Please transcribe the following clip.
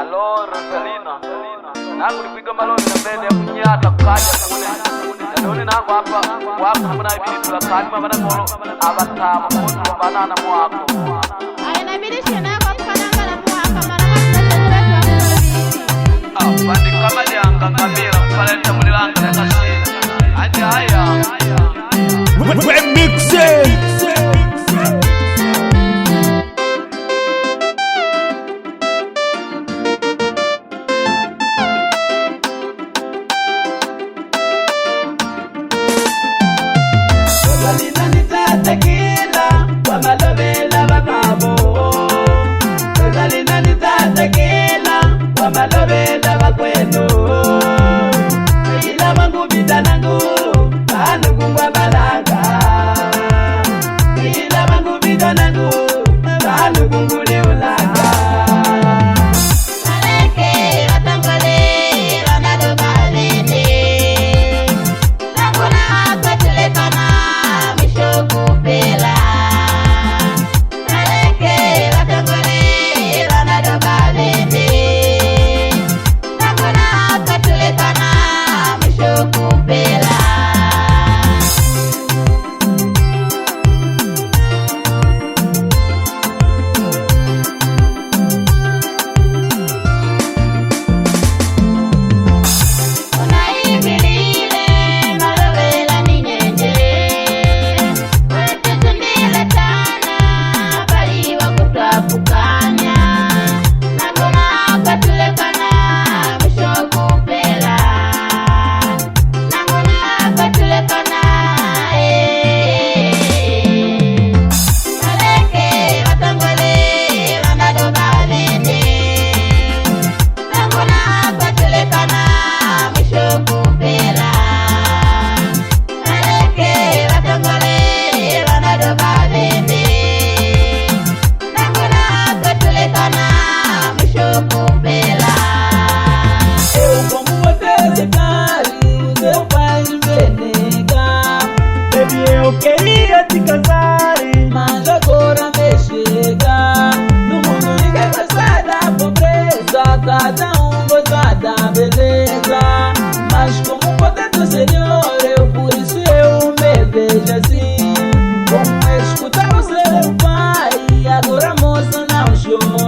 Alô, Rosalina. Nangu nipiga maloni na mbele ya kunyata kukaja kule. Nani nangu hapa wako namna hivi tulakani mabana molo abatama mtu wa banana mwako. Inabidi shina yako kufananga na mwaka mara moja. Bandi kama janga kabila kupaleta mulilanga na kashina. Aje haya. Remixing. Tequila, wamalobela bakabo. Rosalina nitata tequila, wamalobela bakweno. Tequila mangu bitanangu, banu kungwa balanga. Tequila mangu bitanangu, banu kungule ulanga. Maleke watangole Ronaldo balende. Nakuna hapa tulekana kupela Maleke watangole Ronaldo balende. Nakuna hapa tulekana mwisho kupela. Eu queria te casar, mas agora me chega. No mundo ninguém gosta da pobreza, cada gosta da beleza. Mas como poder do Senhor, por isso eu me vejo assim. Como escutar o seu pai, agora moça não chora.